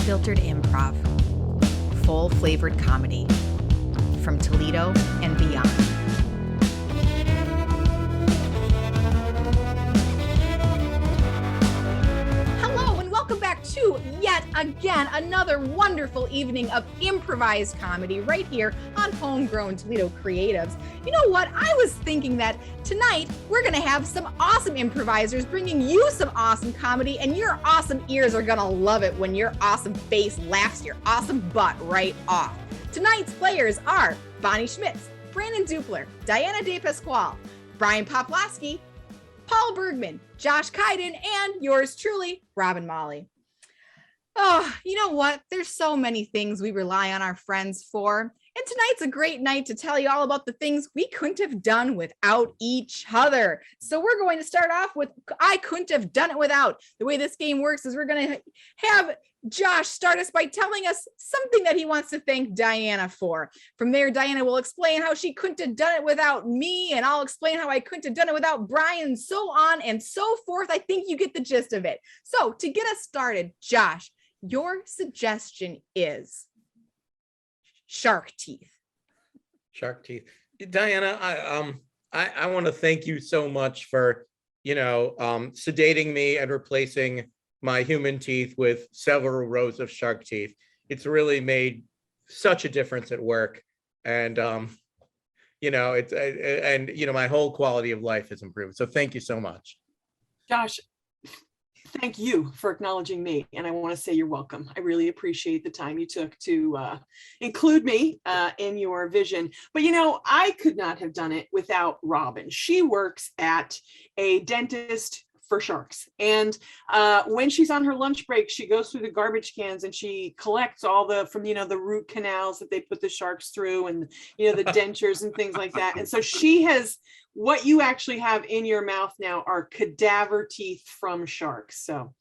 Unfiltered Improv. Full-flavored comedy from Toledo and beyond. Hello, and welcome back to yet again another wonderful evening of improvised comedy right here on Homegrown Toledo Creatives. You know what? I was thinking that tonight we're going to have some awesome improvisers bringing you some awesome comedy, and your awesome ears are going to love it when your awesome face laughs your awesome butt right off. Tonight's players are Bonnie Schmitz, Brandon Dupler, Diana De Pasquale, Brian Poplawski, Paul Bergman, Josh Kaiden, and yours truly, Robin Molly. Oh, you know what? There's so many things we rely on our friends for. And tonight's a great night to tell you all about the things we couldn't have done without each other. So we're going to start off with I couldn't have done it without. The way this game works is we're going to have Josh start us by telling us something that he wants to thank Diana for. From there, Diana will explain how she couldn't have done it without me, and I'll explain how I couldn't have done it without Brian, so on and so forth. I think you get the gist of it. So to get us started, Josh, your suggestion is shark teeth. Shark teeth. Diana, I want to thank you so much for, sedating me and replacing my human teeth with several rows of shark teeth. It's really made such a difference at work. And, my whole quality of life has improved. So thank you so much. Josh, thank you for acknowledging me. And I want to say you're welcome. I really appreciate the time you took to include me in your vision. But, I could not have done it without Robin. She works at a dentist for sharks. And when she's on her lunch break, she goes through the garbage cans and she collects all the root canals that they put the sharks through, and, the dentures and things like that. And so she has, what you actually have in your mouth now are cadaver teeth from sharks. So,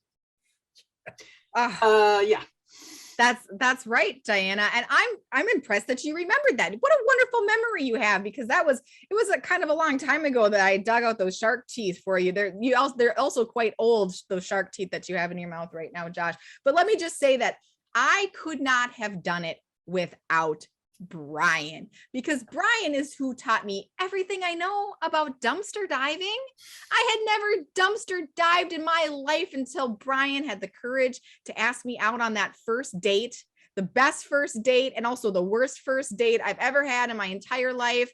yeah. That's right, Diana. And I'm impressed that you remembered that. What a wonderful memory you have, because it was a kind of a long time ago that I dug out those shark teeth for you. They're also quite old, those shark teeth that you have in your mouth right now, Josh. But let me just say that I could not have done it without Brian, because Brian is who taught me everything I know about dumpster diving. I had never dumpster dived in my life until Brian had the courage to ask me out on that first date, the best first date and also the worst first date I've ever had in my entire life,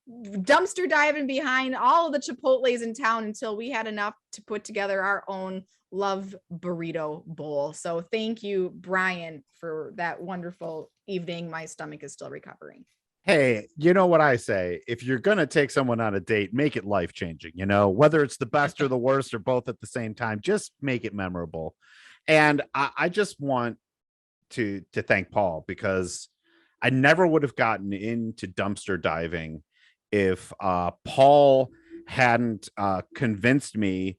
dumpster diving behind all of the Chipotles in town until we had enough to put together our own love burrito bowl. So thank you, Brian, for that wonderful evening. My stomach is still recovering. Hey, you know what I say? If you're going to take someone on a date, make it life-changing, whether it's the best or the worst or both at the same time, just make it memorable. And I just want to thank Paul, because I never would have gotten into dumpster diving if Paul hadn't convinced me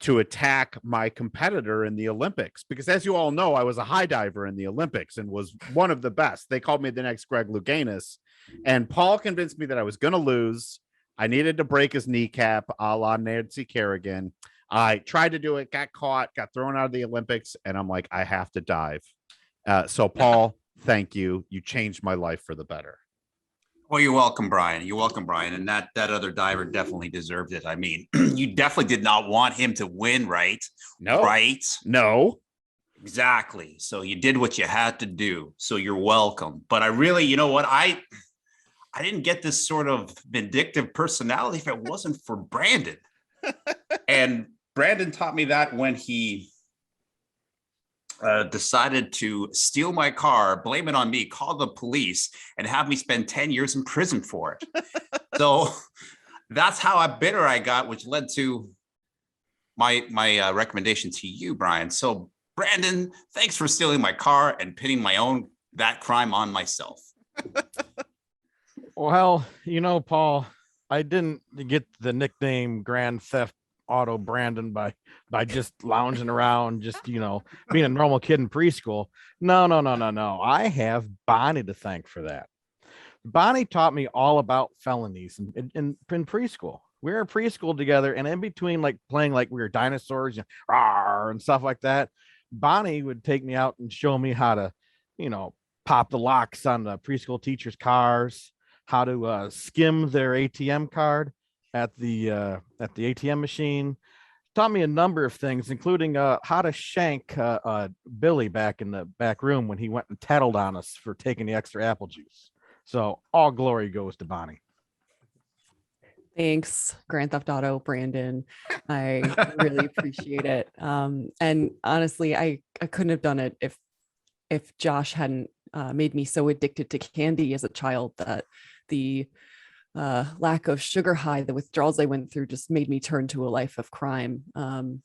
to attack my competitor in the Olympics, because as you all know, I was a high diver in the Olympics and was one of the best. They called me the next Greg Louganis, and Paul convinced me that I was going to lose. I needed to break his kneecap, a la Nancy Kerrigan. I tried to do it, got caught, got thrown out of the Olympics, and I'm like, I have to dive. So Paul, thank you. You changed my life for the better. Well, you're welcome, Brian. You're welcome, Brian. And that other diver definitely deserved it. I mean, you definitely did not want him to win, right? No. Right? No. Exactly. So you did what you had to do. So you're welcome. But I really, you know what? I didn't get this sort of vindictive personality if it wasn't for Brandon. And Brandon taught me that when he decided to steal my car, blame it on me, call the police, and have me spend 10 years in prison for it. So that's how bitter I got, which led to my recommendation to you, Brian. So Brandon, thanks for stealing my car and pinning that crime on myself. Well, Paul, I didn't get the nickname Grand Theft Auto Brandon by just lounging around, just being a normal kid in preschool. No. I have Bonnie to thank for that. Bonnie taught me all about felonies in preschool. We were in preschool together, and in between, like playing like we were dinosaurs, and stuff like that, Bonnie would take me out and show me how to, pop the locks on the preschool teachers' cars, how to skim their ATM card at the ATM machine. Taught me a number of things, including how to shank Billy back in the back room when he went and tattled on us for taking the extra apple juice. So all glory goes to Bonnie. Thanks, Grand Theft Auto, Brandon. I really appreciate it. And honestly, I couldn't have done it if Josh hadn't made me so addicted to candy as a child that the lack of sugar high, the withdrawals I went through just made me turn to a life of crime. And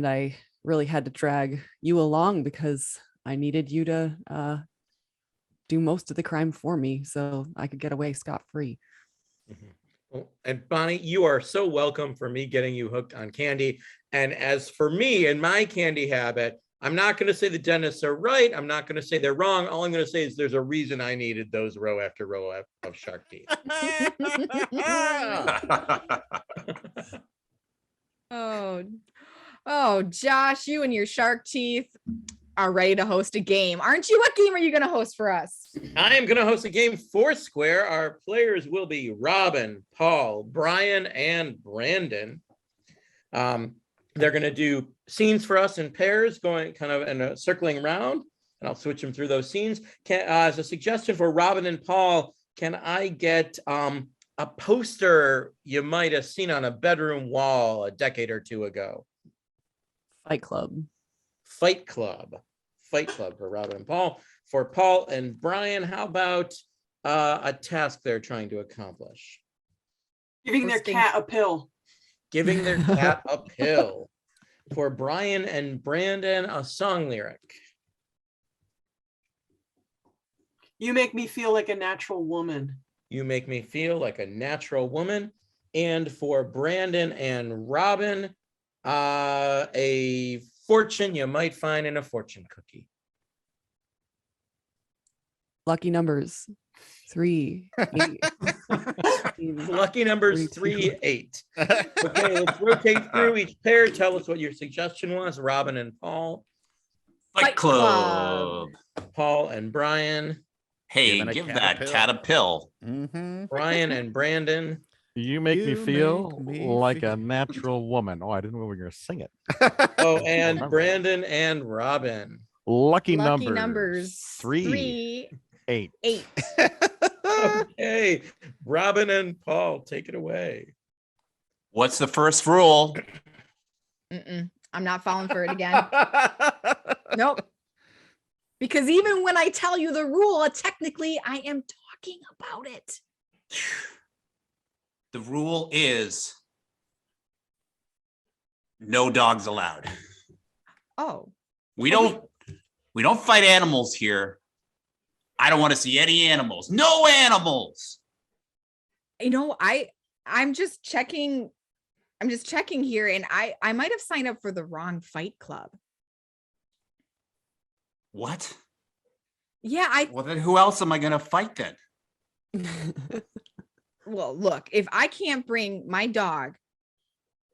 I really had to drag you along because I needed you to do most of the crime for me so I could get away scot-free. Mm-hmm. Well, and Bonnie, you are so welcome for me getting you hooked on candy. And as for me and my candy habit, I'm not going to say the dentists are right. I'm not going to say they're wrong. All I'm going to say is there's a reason I needed those row after row of shark teeth. Oh, Josh, you and your shark teeth are ready to host a game, aren't you? What game are you going to host for us? I am going to host a game Foursquare. Our players will be Robin, Paul, Brian, and Brandon. They're going to do scenes for us in pairs, going kind of in a circling round, and I'll switch them through those scenes. As a suggestion for Robin and Paul, can I get a poster you might have seen on a bedroom wall a decade or two ago? Fight Club. Fight Club for Robin and Paul. For Paul and Brian, how about a task they're trying to accomplish? Giving their cat a pill. Giving their cat a pill. For Brian and Brandon, a song lyric. You make me feel like a natural woman. You make me feel like a natural woman. And for Brandon and Robin, a fortune you might find in a fortune cookie. Lucky numbers 3, 8. Lucky numbers 3, 8. Okay, let's rotate through each pair. Tell us what your suggestion was, Robin and Paul. Fight Club. Paul and Brian. Hey, give that cat a pill. Mm-hmm. Brian and Brandon. You make me feel like a natural woman. Oh, I didn't know we were going to sing it. Oh, and Brandon and Robin. Lucky Numbers numbers 3, 8. 8. Okay, Robin and Paul, take it away. What's the first rule? I'm not falling for it again. Nope. Because even when I tell you the rule, technically I am talking about it. The rule is no dogs allowed. Oh. We don't fight animals here. I don't want to see any animals. No animals. You know, I'm just checking here, and I might have signed up for the wrong fight club. What? Yeah, Well, then who else am I going to fight then? Well, look, if I can't bring my dog,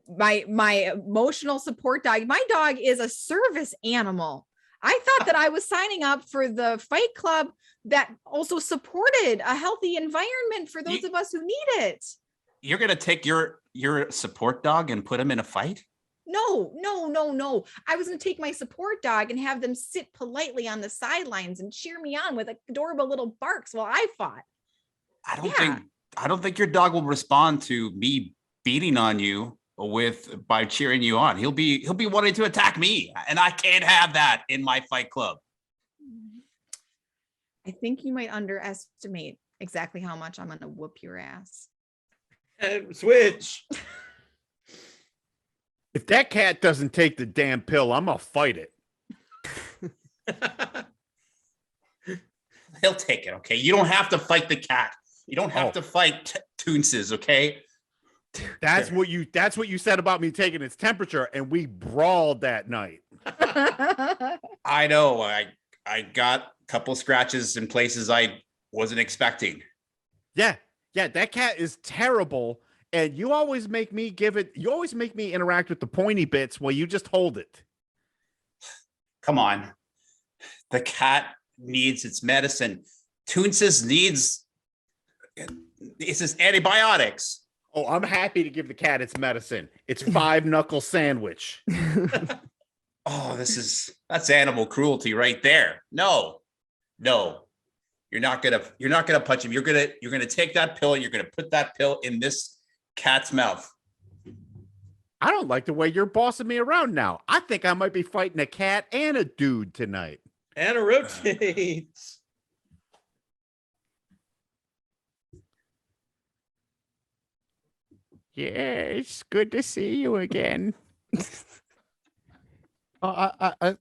my emotional support dog, my dog is a service animal. I thought that I was signing up for the fight club that also supported a healthy environment for those of us who need it. You're going to take your support dog and put him in a fight? No. I was going to take my support dog and have them sit politely on the sidelines and cheer me on with adorable little barks while I fought. I don't think your dog will respond to me beating on you by cheering you on. He'll be wanting to attack me, and I can't have that in my fight club. I think you might underestimate exactly how much I'm going to whoop your ass. And switch. If that cat doesn't take the damn pill, I'm gonna fight it. He'll take it, okay? You don't have to fight the cat. You don't have to fight Toonses, okay? That's what you said about me taking its temperature, and we brawled that night. I know. I got a couple scratches in places I wasn't expecting. Yeah, that cat is terrible. And you always make me interact with the pointy bits while you just hold it. Come on. The cat needs its medicine. Toonces needs its antibiotics. Oh, I'm happy to give the cat its medicine. It's 5-knuckle sandwich. Oh, that's animal cruelty right there. No. You're not gonna punch him. You're gonna take that pill and you're gonna put that pill in this cat's mouth. I don't like the way you're bossing me around now. I think I might be fighting a cat and a dude tonight. And it rotates. Yes, good to see you again.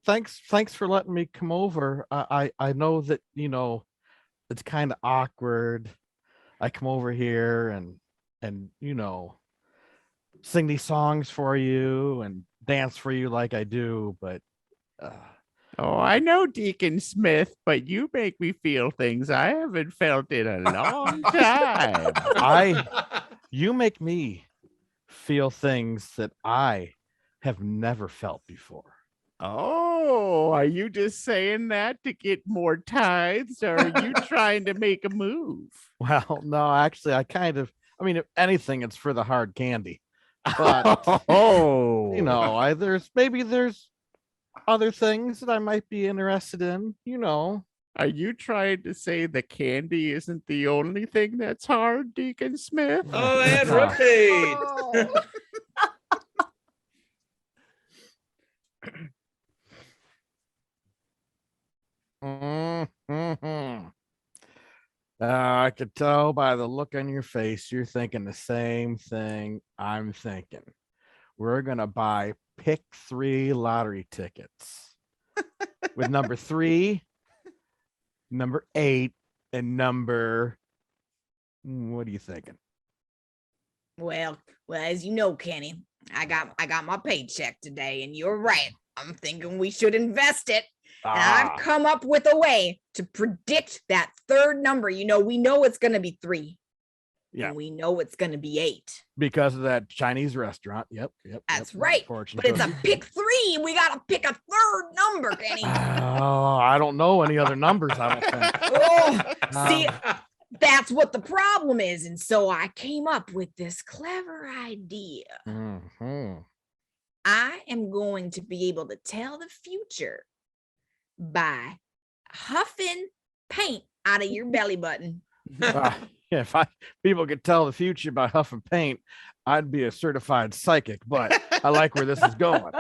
Thanks for letting me come over. I know that, it's kind of awkward. I come over here and sing these songs for you and dance for you like I do, but oh, I know, Deacon Smith, but you make me feel things I haven't felt in a long time. You make me feel things that I have never felt before. Oh, are you just saying that to get more tithes, or are you trying to make a move? Well, no, actually, if anything, it's for the hard candy. But there's other things that I might be interested in, Are you trying to say the candy isn't the only thing that's hard, Deacon Smith? Oh, and rotate. I could tell by the look on your face, you're thinking the same thing I'm thinking. We're going to buy pick 3 lottery tickets with number 3, number 8, and what are you thinking? Well, as you know, Kenny, I got my paycheck today, and you're right. I'm thinking we should invest it. And I've come up with a way to predict that third number. We know it's going to be 3. Yeah. And we know it's going to be 8. Because of that Chinese restaurant. Yep. That's right. But it's a pick 3. We got to pick a third number, Kenny. Oh, I don't know any other numbers, I don't think. Oh, see, that's what the problem is. And so I came up with this clever idea. Mm-hmm. I am going to be able to tell the future by huffing paint out of your belly button. If people could tell the future by huffing paint, I'd be a certified psychic, but I like where this is going.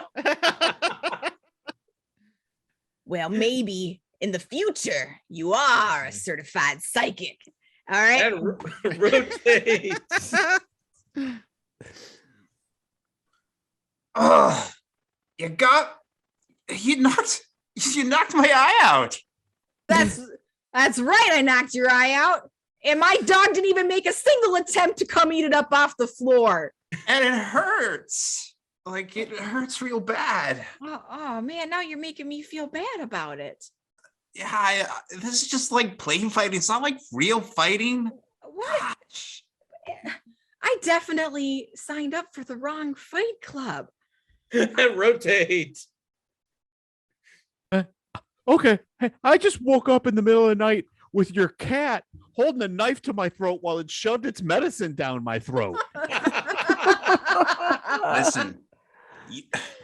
Well, maybe in the future you are a certified psychic. All right. And rotates. Oh, you knocked my eye out. That's right. I knocked your eye out. And my dog didn't even make a single attempt to come eat it up off the floor. And it hurts. Like, it hurts real bad. Oh man, now you're making me feel bad about it. Yeah, this is just like play fighting. It's not like real fighting. What? Gosh. I definitely signed up for the wrong fight club. And rotate. Okay, hey, I just woke up in the middle of the night with your cat holding a knife to my throat while it shoved its medicine down my throat. Listen,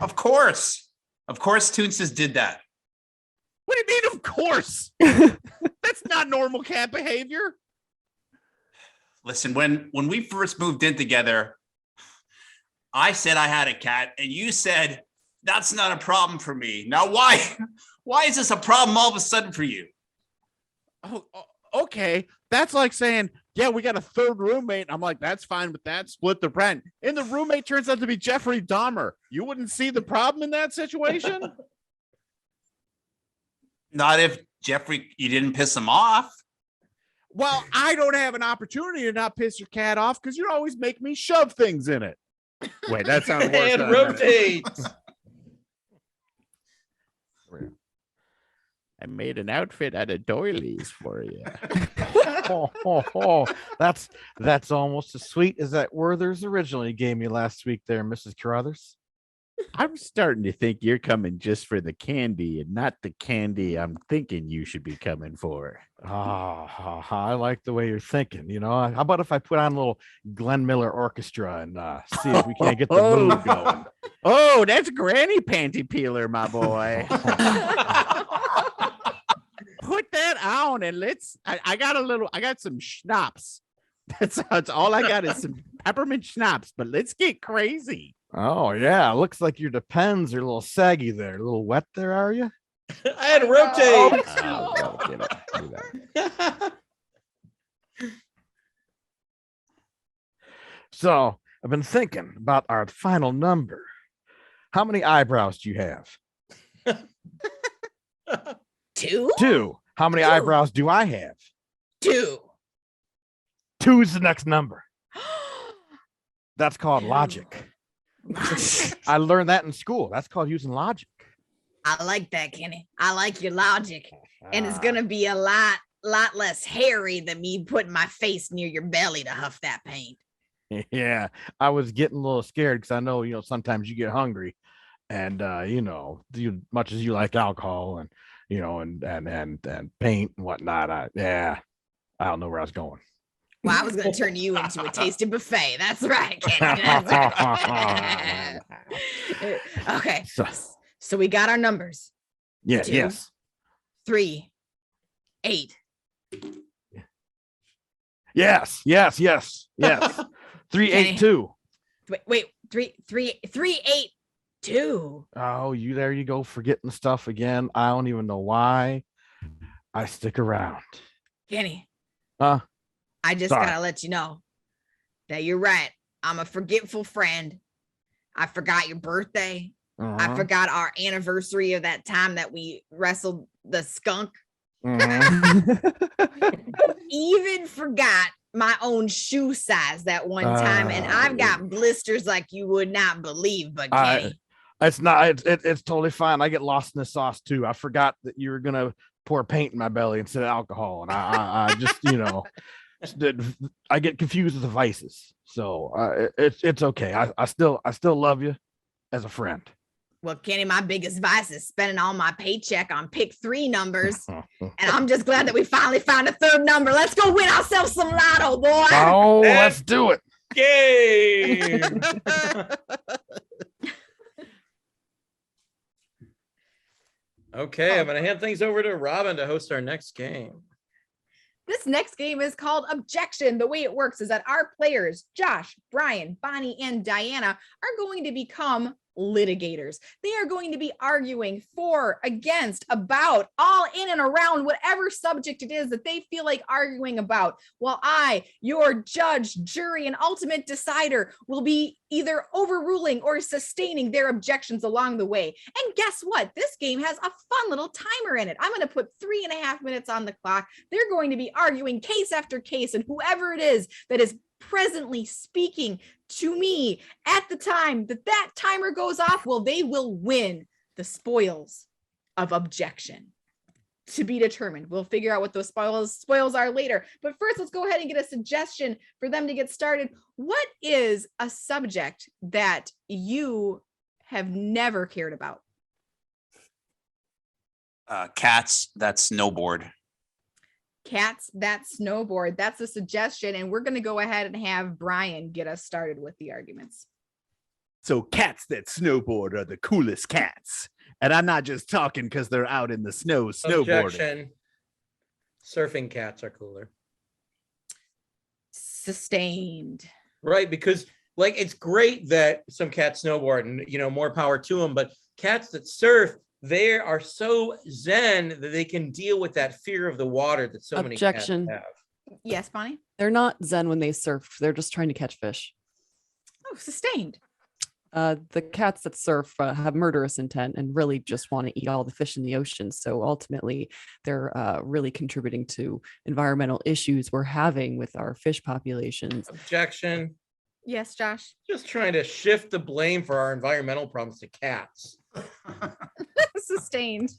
of course, Toonces did that. What do you mean, of course? That's not normal cat behavior. Listen, when we first moved in together, I said I had a cat, and you said that's not a problem for me. Now, why is this a problem all of a sudden for you? Oh, okay. That's like saying, yeah, we got a third roommate. I'm like, that's fine with that. Split the rent. And the roommate turns out to be Jeffrey Dahmer. You wouldn't see the problem in that situation? Not if Jeffrey, you didn't piss him off. Well, I don't have an opportunity to not piss your cat off because you always make me shove things in it. Wait, that sounds worse. And rotates. I made an outfit out of doilies for you. That's almost as sweet as that Werther's originally gave me last week there, Mrs. Carruthers. I'm starting to think you're coming just for the candy and not the candy I'm thinking you should be coming for. I like the way you're thinking. How about if I put on a little Glenn Miller orchestra and see if we can't get the mood going? Oh, that's Granny Panty Peeler, my boy. Put that on and I got some schnapps. That's all I got is some peppermint schnapps, but let's get crazy. Oh, yeah. Looks like your Depends are a little saggy there. A little wet there, are you? I had to rotate. So I've been thinking about our final number. How many eyebrows do you have? 2? 2. How many 2. eyebrows do I have? 2. 2 is the next number. That's called logic. I learned that in school. That's called using logic. I like that, Kenny. I like your logic. And it's going to be a lot less hairy than me putting my face near your belly to huff that paint. Yeah, I was getting a little scared because I know, sometimes you get hungry and, much as you like alcohol and, and paint and whatnot. I don't know where I was going. Well, I was going to turn you into a tasting buffet. That's right, Kenny. That's right. Okay. So we got our numbers. Yeah. 2, Yes. 3, 8. Yes. 382. Wait, 382. Oh, there you go, forgetting stuff again. I don't even know why I stick around. Kenny. Huh? I just gotta let you know that you're right. I'm a forgetful friend. I forgot your birthday. I forgot our anniversary of that time that we wrestled the skunk. Even forgot my own shoe size that one time, and I've got blisters like you would not believe. But Kenny, it's totally fine. I get lost in the sauce too. I forgot that you were gonna pour paint in my belly instead of alcohol, and I just I get confused with the vices. So it's okay. I still love you as a friend. well, Kenny, my biggest vice is spending all my paycheck on pick 3 numbers, and I'm just glad that we finally found a 3rd number. Let's go win ourselves some lotto, boy. Oh, let's do it. Game. Okay, I'm going to hand things over to Robin to host our next game. This next game is called Objection. The way it works is that our players, Josh, Brian, Bonnie, and Diana, are going to become litigators. They are going to be arguing for, against, about, all in and around whatever subject it is that they feel like arguing about, while I, your judge, jury, and ultimate decider, will be either overruling or sustaining their objections along the way. And guess what? This game has a fun little timer in it. I'm going to put 3.5 minutes on the clock. They're going to be arguing case after case, and whoever it is that is presently speaking to me at the time that timer goes off, well, they will win the spoils of objection. To be determined. We'll figure out what those spoils are later. But first, let's go ahead and get a suggestion for them to get started. What is a subject that you have never cared about? Cats that snowboard. Cats that snowboard. That's a suggestion. And we're going to go ahead and have Brian get us started with the arguments. So cats that snowboard are the coolest cats. And I'm not just talking because they're out in the snow snowboarding. Objection. Surfing cats are cooler. Sustained. Right, because like it's great that some cats snowboard and more power to them, but cats that surf, they are so zen that they can deal with that fear of the water that so Objection. many cats have. Yes, Bonnie? They're not zen when they surf. They're just trying to catch fish. Oh, sustained. The cats that surf have murderous intent and really just want to eat all the fish in the ocean. So ultimately, they're really contributing to environmental issues we're having with our fish populations. Objection. Yes, Josh. Just trying to shift the blame for our environmental problems to cats. Sustained.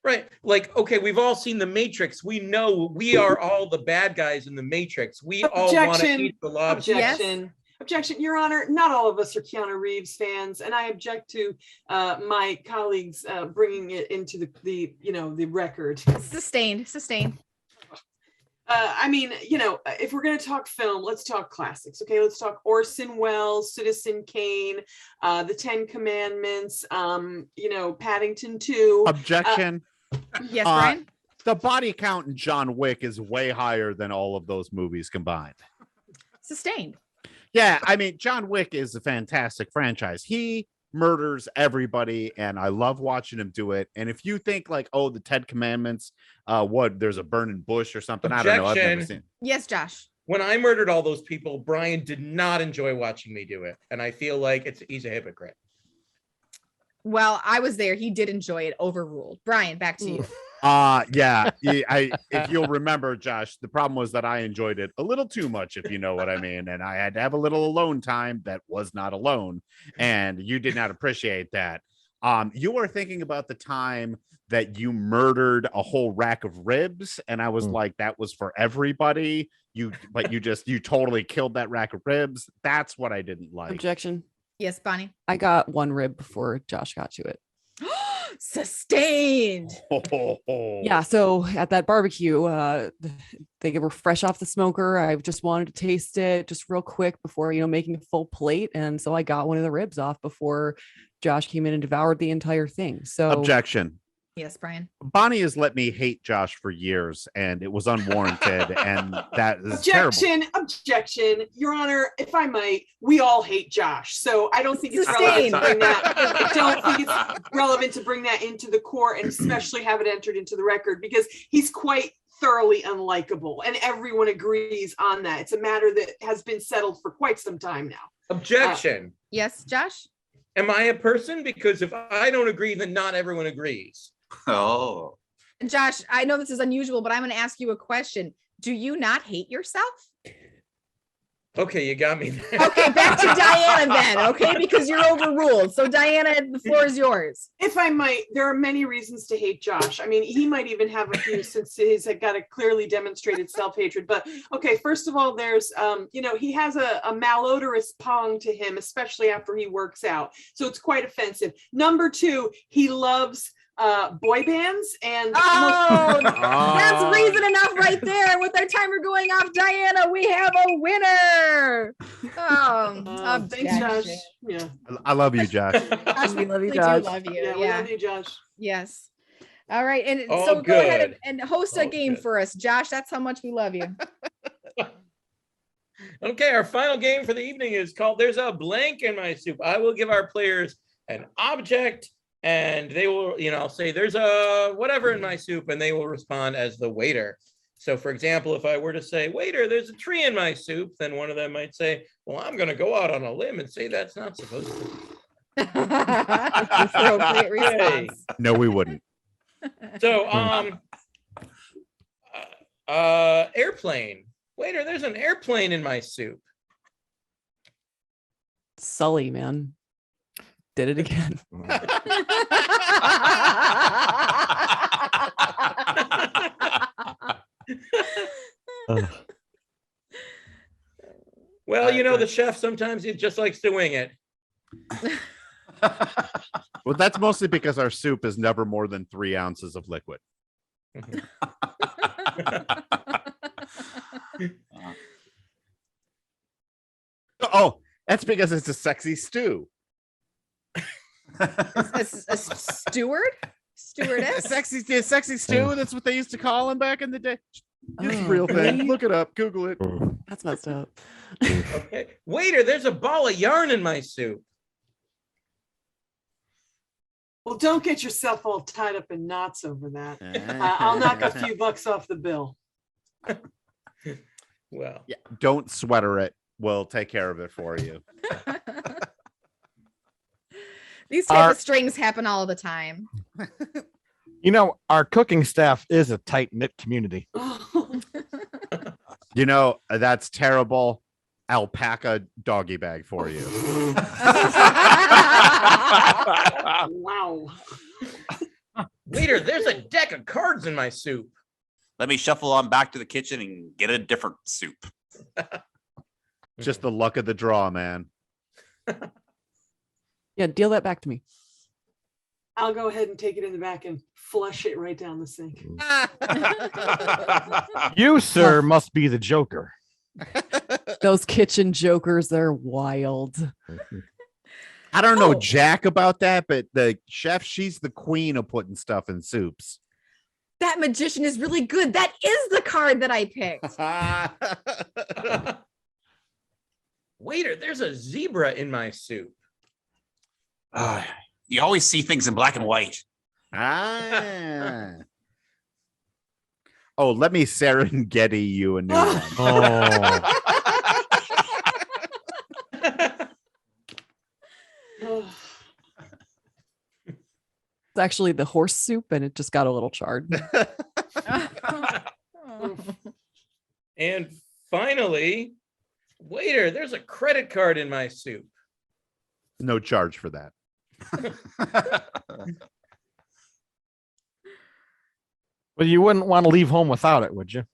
Right. Like, okay, we've all seen The Matrix. We know we are all the bad guys in The Matrix. We all want to Objection. eat the lobster. Objection. Objection, Your Honor. Not all of us are Keanu Reeves fans, and I object to my colleagues bringing it into the record. Sustained. I mean, if we're going to talk film, let's talk classics. Okay, let's talk Orson Welles, Citizen Kane, The Ten Commandments, Paddington 2. Objection. Yes, Brian. The body count in John Wick is way higher than all of those movies combined. Sustained. Yeah, I mean, John Wick is a fantastic franchise. He murders everybody, and I love watching him do it. And if you think like, oh, the 10 Commandments, there's a burning bush or something. Objection. I don't know. I've never seen. Yes, Josh. When I murdered all those people, Brian did not enjoy watching me do it. And I feel like he's a hypocrite. Well, I was there. He did enjoy it. Overruled. Brian, back to you. Yeah. If you'll remember, Josh, the problem was that I enjoyed it a little too much, if you know what I mean. And I had to have a little alone time that was not alone. And you did not appreciate that. You were thinking about the time that you murdered a whole rack of ribs. And I was like, that was for everybody. You totally killed that rack of ribs. That's what I didn't like. Objection. Yes, Bonnie. I got one rib before Josh got to it. Sustained. Yeah, so at that barbecue, they were fresh off the smoker. I just wanted to taste it just real quick before, making a full plate. And so I got one of the ribs off before Josh came in and devoured the entire thing. So Objection. Yes, Brian. Bonnie has let me hate Josh for years, and it was unwarranted, and that is terrible. Objection, Your Honor. If I might, we all hate Josh, so I don't think it's relevant to bring that. I don't think it's relevant to bring that into the court, and especially have it entered into the record, because he's quite thoroughly unlikable, and everyone agrees on that. It's a matter that has been settled for quite some time now. Objection. Yes, Josh. Am I a person? Because if I don't agree, then not everyone agrees. Oh. Josh, I know this is unusual, but I'm going to ask you a question. Do you not hate yourself? Okay, you got me there. Okay, back to Diana then, okay? Because you're overruled. So Diana, the floor is yours. If I might, there are many reasons to hate Josh. I mean, he might even have a few since he's got a clearly demonstrated self-hatred. But okay, first of all, there's, he has a malodorous pong to him, especially after he works out. So it's quite offensive. Number two, he loves boy bands, and that's reason enough right there. With our timer going off, Diana, we have a winner. Thanks, Josh. Yeah, I love you, Josh. Josh, we love you, Josh. Love you. Yeah, we love you, Josh. Yes. All right, and Oh, so go ahead good. and host a game for us, Josh. That's how much we love you. Okay, our final game for the evening is called There's a Blank in My Soup. I will give our players an object, and they will, say there's a whatever in my soup, and they will respond as the waiter. So for example, if I were to say, waiter, there's a tree in my soup, then one of them might say, well, I'm going to go out on a limb and say that's not supposed to be. Appropriate response. No, we wouldn't. So, airplane. Waiter, there's an airplane in my soup. Sully, man. Did it again. Well, the chef sometimes he just likes to wing it. Well, that's mostly because our soup is never more than 3 ounces of liquid. Oh, that's because it's a sexy stew. A steward? Stewardess? Sexy stew. That's what they used to call him back in the day. It's a real thing. Really? Look it up. Google it. That's messed up. Okay. Waiter, there's a ball of yarn in my soup. Well, don't get yourself all tied up in knots over that. I'll knock a few bucks off the bill. Well, Yeah, don't sweater it. We'll take care of it for you. These type of strings happen all the time. Our cooking staff is a tight-knit community. That's terrible. Alpaca doggy bag for you. Wow. waiter, there's a deck of cards in my soup. Let me shuffle on back to the kitchen and get a different soup. Just the luck of the draw, man. Yeah, deal that back to me. I'll go ahead and take it in the back and flush it right down the sink. You, sir, must be the Joker. Those kitchen jokers, they're wild. I don't know Oh. jack about that, but the chef, she's the queen of putting stuff in soups. That magician is really good. That is the card that I picked. Waiter, there's a zebra in my soup. You always see things in black and white. Ah. Oh, let me Serengeti you a new one. Oh, It's actually the horse soup, and it just got a little charred. And finally, waiter, there's a credit card in my soup. No charge for that. but you wouldn't want to leave home without it, would you?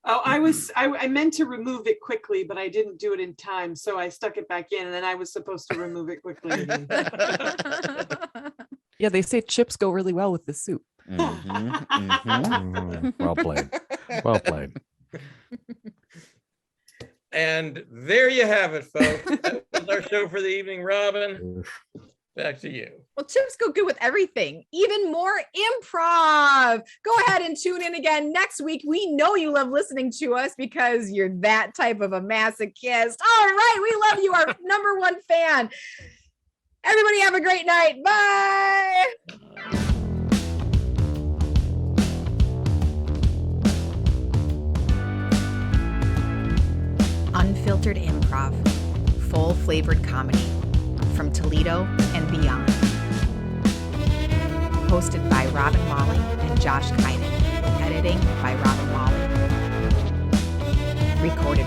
Oh, I meant to remove it quickly, but I didn't do it in time. So I stuck it back in, and then I was supposed to remove it quickly again. Yeah, they say chips go really well with the soup. Mhm, mhm. Well played. Well played. And there you have it, folks. That was our show for the evening. Robin, back to you. Well, chips go good with everything, even more improv. Go ahead and tune in again next week. We know you love listening to us because you're that type of a masochist. All right, we love you, our number one fan. Everybody have a great night. Bye. Unfiltered Improv, full flavored comedy from Toledo and beyond. Hosted by Robin Molly and Josh Kynan. Editing by Robin Molly. Recorded